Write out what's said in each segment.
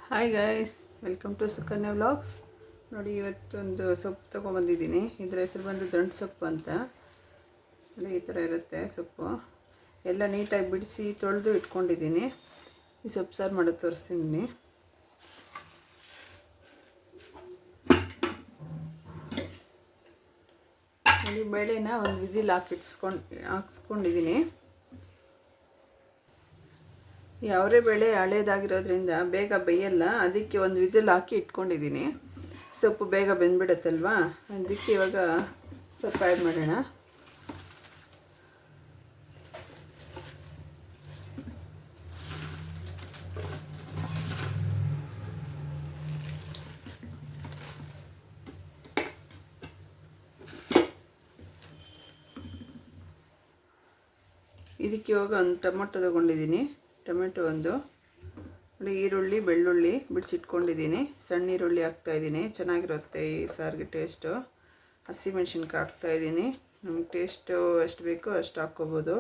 Hi guys, welcome to Sukanya vlogs. ನೋಡಿ, ಇವತ್ತೊಂದು ಸೊಪ್ಪು ತೊಗೊಂಬಂದಿದ್ದೀನಿ. ಇದರ ಹೆಸರು ಬಂದು ದಂಟು ಸೊಪ್ಪು ಅಂತ. ನೋಡಿ, ಈ ಥರ ಇರುತ್ತೆ ಸೊಪ್ಪು. ಎಲ್ಲ ನೀಟಾಗಿ ಬಿಡಿಸಿ ತೊಳೆದು ಇಟ್ಕೊಂಡಿದ್ದೀನಿ. ಈ ಸೊಪ್ಪು ಸಾರು ಮಾಡೋದು ತೋರಿಸ್ತೀನಿ. ನೋಡಿ, ಬೇಳೆನ ಒಂದು ವಿಸಿಲ್ ಹಾಕ್ಸ್ಕೊಂಡಿದ್ದೀನಿ. ಯಾವರೇ ಬೇಳೆ ಹಳೇದಾಗಿರೋದ್ರಿಂದ ಬೇಗ ಬೇಯಲ್ಲ, ಅದಕ್ಕೆ ಒಂದು ವಿಸಿಲ್ ಹಾಕಿ ಇಟ್ಕೊಂಡಿದ್ದೀನಿ. ಸೊಪ್ಪು ಬೇಗ ಬೆಂದ್ಬಿಡುತ್ತಲ್ವಾ, ಅದಕ್ಕೆ ಇವಾಗ ಸೊಪ್ಪು ಆ್ಯಡ್ ಮಾಡೋಣ. ಇದಕ್ಕೆ ಇವಾಗ ಒಂದು ಟೊಮೊಟೊ ತೊಗೊಂಡಿದ್ದೀನಿ. ಟೊಮೆಟೊ ಒಂದು, ನೋಡಿ, ಈರುಳ್ಳಿ ಬೆಳ್ಳುಳ್ಳಿ ಬಿಡಿಸಿಟ್ಕೊಂಡಿದ್ದೀನಿ. ಸಣ್ಣ ಈರುಳ್ಳಿ ಹಾಕ್ತಾಯಿದ್ದೀನಿ, ಚೆನ್ನಾಗಿರುತ್ತೆ ಈ ಸಾರಿಗೆ ಟೇಸ್ಟು. ಹಸಿಮೆಣ್ಸಿನ್ಕಾಯಿ ಹಾಕ್ತಾಯಿದ್ದೀನಿ. ನಮ್ಗೆ ಟೇಸ್ಟು ಎಷ್ಟು ಬೇಕೋ ಅಷ್ಟು ಹಾಕ್ಕೋಬೋದು.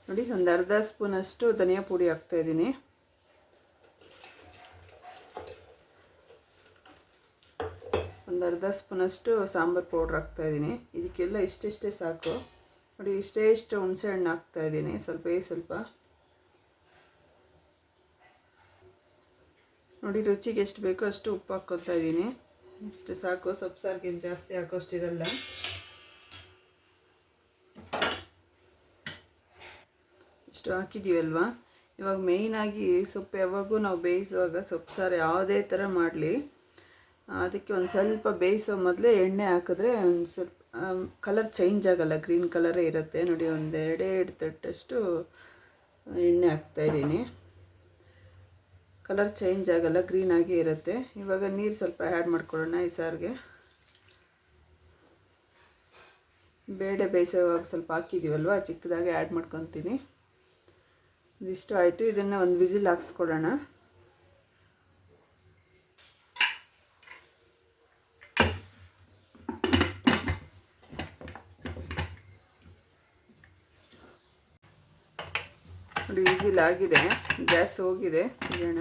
ನೋಡಿ, ಒಂದು ಅರ್ಧ ಸ್ಪೂನಷ್ಟು ಧನಿಯಾ ಪುಡಿ ಹಾಕ್ತಾಯಿದ್ದೀನಿ. ಒಂದು ಅರ್ಧ ಸ್ಪೂನಷ್ಟು ಸಾಂಬಾರು ಪೌಡ್ರ್ ಹಾಕ್ತಾಯಿದ್ದೀನಿ. ಇದಕ್ಕೆಲ್ಲ ಇಷ್ಟೇ ಸಾಕು. ನೋಡಿ, ಇಷ್ಟು ಹುಣಸೆ ಹಣ್ಣು ಹಾಕ್ತಾಯಿದ್ದೀನಿ, ಸ್ವಲ್ಪ. ನೋಡಿ, ರುಚಿಗೆ ಎಷ್ಟು ಬೇಕೋ ಅಷ್ಟು ಉಪ್ಪು ಹಾಕ್ಕೊತಾ ಇದ್ದೀನಿ. ಇಷ್ಟು ಸಾಕು, ಸೊಪ್ಪು ಸಾರಿಗೆ ಜಾಸ್ತಿ ಹಾಕೋಷ್ಟಿರಲ್ಲ. ಇಷ್ಟು ಹಾಕಿದ್ದೀವಲ್ವ, ಇವಾಗ ಮೇಯ್ನಾಗಿ ಸೊಪ್ಪು ಯಾವಾಗೂ ನಾವು ಬೇಯಿಸುವಾಗ ಸೊಪ್ಪು ಸಾರು ಯಾವುದೇ ಥರ ಮಾಡಲಿ, ಅದಕ್ಕೆ ಒಂದು ಸ್ವಲ್ಪ ಬೇಯಿಸೋ ಮೊದಲೇ ಎಣ್ಣೆ ಹಾಕಿದ್ರೆ ಒಂದು ಸ್ವಲ್ಪ ಕಲರ್ ಚೇಂಜ್ ಆಗೋಲ್ಲ, ಗ್ರೀನ್ ಕಲರೇ ಇರುತ್ತೆ. ನೋಡಿ, ಒಂದು ಎರಡು ತಟ್ಟಷ್ಟು ಎಣ್ಣೆ ಹಾಕ್ತಾಯಿದ್ದೀನಿ. ಕಲರ್ ಚೇಂಜ್ ಆಗೋಲ್ಲ, ಗ್ರೀನಾಗೇ ಇರುತ್ತೆ. ಇವಾಗ ನೀರು ಸ್ವಲ್ಪ ಆ್ಯಡ್ ಮಾಡ್ಕೊಳ್ಳೋಣ ಈ ಸಾರಿಗೆ. ಬೇಳೆ ಬೇಯಿಸೋವಾಗ ಸ್ವಲ್ಪ ಹಾಕಿದ್ದೀವಲ್ವ, ಚಿಕ್ಕದಾಗಿ ಆ್ಯಡ್ ಮಾಡ್ಕೊತೀನಿ. ಇದಿಷ್ಟು ಆಯಿತು. ಇದನ್ನು ಒಂದು ವಿಸಿಲ್ ಹಾಕ್ಸ್ಕೊಡೋಣ. ನೋಡಿ, ವಿಸಿಲ್ ಆಗಿದೆ, ಗ್ಯಾಸ್ ಹೋಗಿದೆ. ಇಡೋಣ.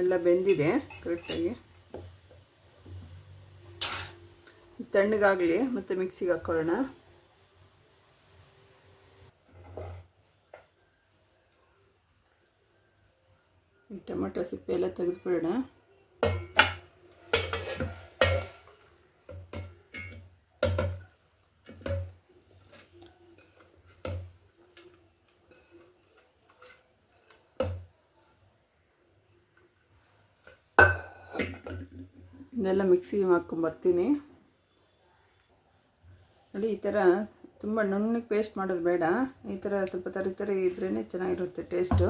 ಎಲ್ಲ ಬೆಂದಿದೆ ಕರೆಕ್ಟಾಗಿ. ತಣ್ಣಗಾಗಲಿ, ಮತ್ತು ಮಿಕ್ಸಿಗೆ ಹಾಕ್ಕೊಳ್ಳೋಣ. ಈ ಟೊಮೆಟೊ ಸಿಪ್ಪೆ ಎಲ್ಲ ತೆಗೆದುಬಿಡೋಣ. ಇದೆಲ್ಲ ಮಿಕ್ಸಿಗೆ ಹಾಕ್ಕೊಂಬರ್ತೀನಿ. ನೋಡಿ, ಈ ಥರ ತುಂಬ ನುಣ್ಣಗೆ ಪೇಸ್ಟ್ ಮಾಡೋದು ಬೇಡ. ಈ ಥರ ಸ್ವಲ್ಪ ತರಿ ಇದ್ರೇ ಚೆನ್ನಾಗಿರುತ್ತೆ ಟೇಸ್ಟು.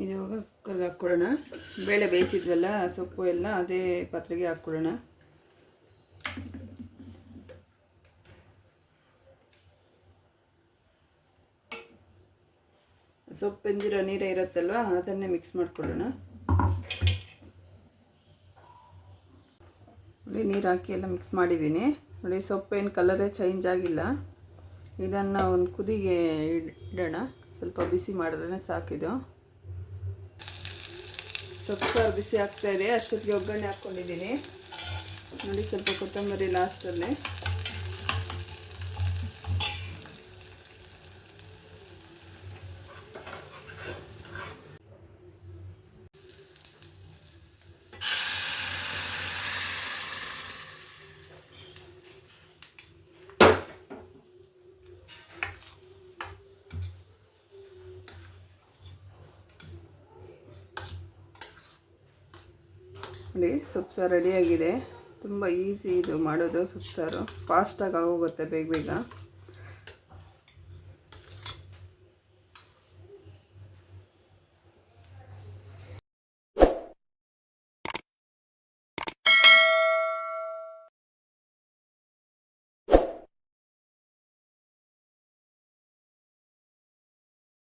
ಇವಾಗ ಕುಕ್ಕರ್ಗೆ ಹಾಕ್ಕೊಳ್ಳೋಣ. ಬೇಳೆ ಬೇಯಿಸಿದ್ವಲ್ಲ ಸೊಪ್ಪು ಎಲ್ಲ ಅದೇ ಪಾತ್ರೆಗೆ ಹಾಕ್ಕೊಳ್ಳೋಣ. ಸೊಪ್ಪು ಬೆಂದಿರೋ ನೀರೇ ಇರುತ್ತಲ್ವ, ಅದನ್ನೇ ಮಿಕ್ಸ್ ಮಾಡ್ಕೊಳ್ಳೋಣ. ನೋಡಿ, ನೀರು ಹಾಕಿ ಎಲ್ಲ ಮಿಕ್ಸ್ ಮಾಡಿದ್ದೀನಿ. ನೋಡಿ, ಸೊಪ್ಪೇನು ಕಲರೇ ಚೇಂಜ್ ಆಗಿಲ್ಲ. ಇದನ್ನು ಒಂದು ಕುದಿಗೆ ಇಡೋಣ. ಸ್ವಲ್ಪ ಬಿಸಿ ಮಾಡಿದ್ರೆ ಸಾಕಿದು. ಸೊಪ್ಪು ಸಾರು ಬಿಸಿ ಆಗ್ತಾಯಿದೆ, ಅಷ್ಟೊತ್ತಿಗೆ ಒಗ್ಗರಣೆ ಹಾಕ್ಕೊಂಡಿದ್ದೀನಿ. ನೋಡಿ, ಸ್ವಲ್ಪ ಕೊತ್ತಂಬರಿ ಲಾಸ್ಟಲ್ಲಿ. ನೋಡಿ, ಸೊಪ್ಪು ಸಾರು ರೆಡಿಯಾಗಿದೆ. ತುಂಬ ಈಸಿ ಇದು ಮಾಡೋದು. ಸೊಪ್ಪು ಸಾರು ಫಾಸ್ಟಾಗಿ ಆಗೋಗುತ್ತೆ, ಬೇಗ.